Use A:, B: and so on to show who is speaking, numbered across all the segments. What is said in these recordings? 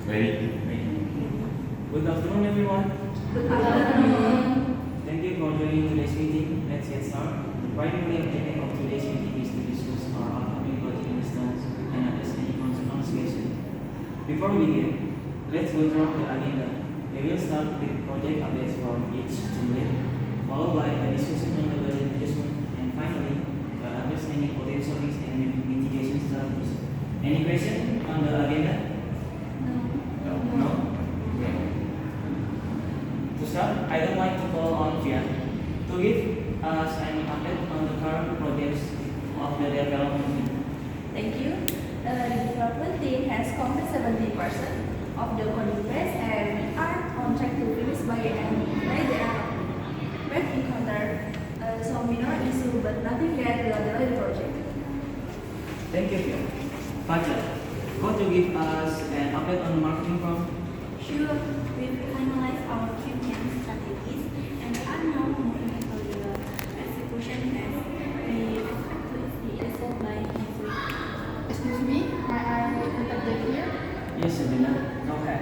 A: Ready?
B: Good afternoon, everyone.
C: Good afternoon.
B: Thank you for joining today's meeting. Let's get started. The primary objective of today's meeting is to discuss our upcoming budget instance and address any concern on situation. Before we begin, let's go through the agenda. We will start with project updates from each student, followed by a discussion on the budget adjustment, and finally, address any potential risks and mitigation strategies. Any question on the agenda? No? To start, I would like to call on Fia to give us an update on the current projects of the development team.
C: Thank you. The development team has completed 70% of the coding phase and we are on track to finish by the end of the We've encountered some minor issue but nothing that will delay the project.
B: Thank you, Fia. Fajar, could you give us an update on the marketing front?
D: Sure, we've finalized our campaign strategies and are now moving into the execution phase. We expect to see a result by next week.
E: Excuse me, may I interject here?
B: Yes, Sabrina. Go ahead.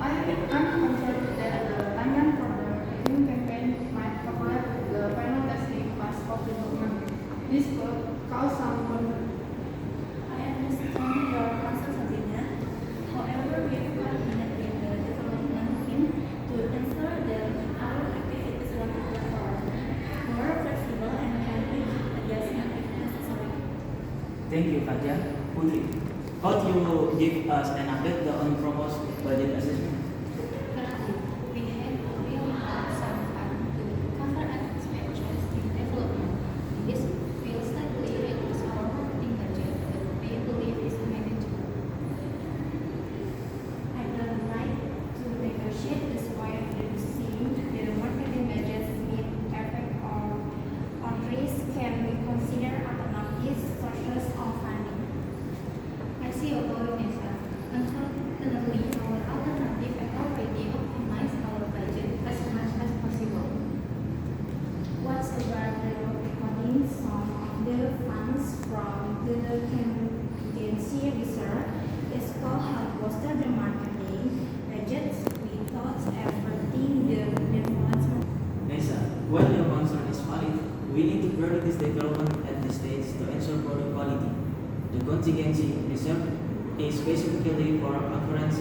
E: I'm concerned that the timeline for the review campaign might overlap with the final testing phase of the document. This could cause some confusion.
D: I understand your concern, Sabrina. However, we have coordinated with the development team to ensure that our activities run more flexible and can be adjusted if necessary.
B: Thank you, Fajar. Putri, could you give us an update on proposed budget assessment?
D: Currently, we have real some fund to cover expenditures in development. This will slightly reduce our marketing budget, but we believe is manageable. I would like to negotiate this while reducing the marketing budget with effect on risk can we consider alternative sources of funding. I see your point, Nessa. Unfortunately, our alternative have already optimized our budget as much as possible. What's about the recording some of the funds from the contingency reserve? This could help bolster the marketing budgets without affecting the advancement.
B: Nessa, while your concern is valid, we need to prioritize development at this stage to ensure product quality. The contingency reserve is specifically for occurrence,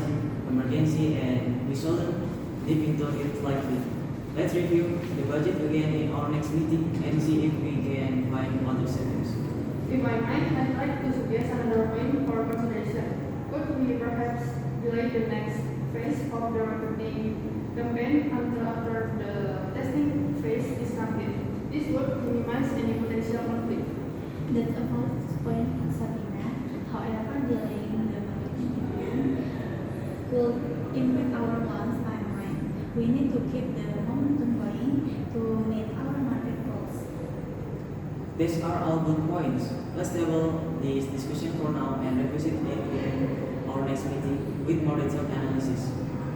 B: emergency, and we shouldn't dip into it lightly. Let's review the budget again in our next meeting and see if we can find other savings.
E: If I might, I'd like to suggest another point for consideration. Could we perhaps delay the next phase of the marketing campaign until after the testing phase is complete? This would minimize any potential conflict.
D: That's a valid point, Sabrina. However, delaying the marketing campaign could impact our launch timeline. We need to keep the momentum going to meet our market goals.
B: These are all good points. Let's table this discussion for now and revisit it in our next meeting with more detailed analysis.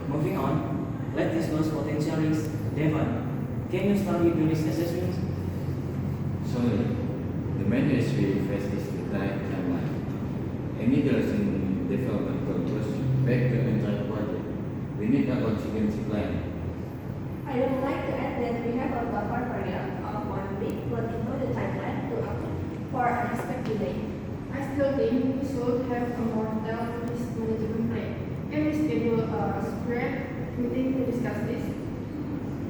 B: Moving on, let's discuss potential risks. Devan, can you start with the risk assessment?
A: Sorry, the main issue we face is the tight timeline. Any delays in development could push back the entire project. We need a contingency plan.
C: I would like to add that we have a buffer period of 1 week to include the timeline to account for unexpected delay.
E: I still think we should have a more detailed risk management plan. Can we schedule a spread meeting to discuss this?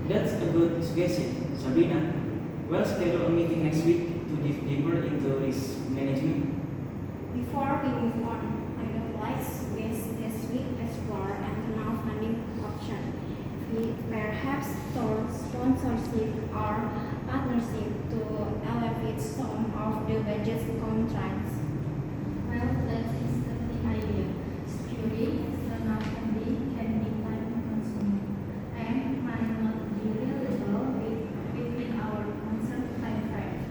B: That's a good suggestion. Sabrina, we'll schedule a meeting next week to dive deeper into risk management.
D: Before we move on, I would like to suggest this week explore internal funding option. We perhaps start sponsorship or partnership to elevate some of the budget contracts. Well, that is the idea. Securing external funding can be time-consuming and might not be realizable within our concerned timeframe.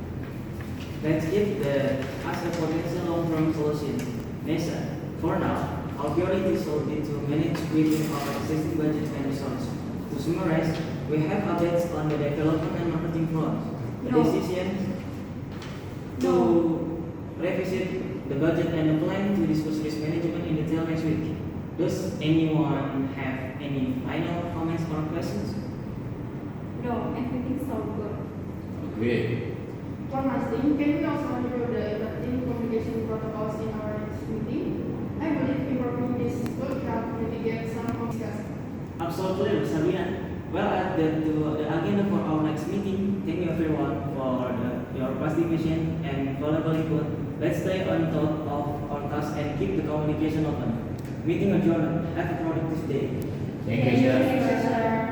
B: Let's keep the as a potential long-term solution. Nessa, for now, our priority should be to manage within our existing budget and resources. To summarize, we have updates on the development and marketing front. The
C: No.
B: decision to revisit the budget and the plan to discuss risk management in detail next week. Does anyone have any final comments or questions?
D: No, everything's so good.
A: Great.
E: One last thing, can we also review the electronic communication protocols in our next meeting? I believe improving this could help mitigate some of discussed.
B: Absolutely, Rosalia. Well, add that to the agenda for our next meeting. Thank you everyone for your participation and valuable input. Let's stay on top of our task and keep the communication open. Meeting adjourned. Have a productive day.
A: Thank you, sir.
C: Thank you, sir.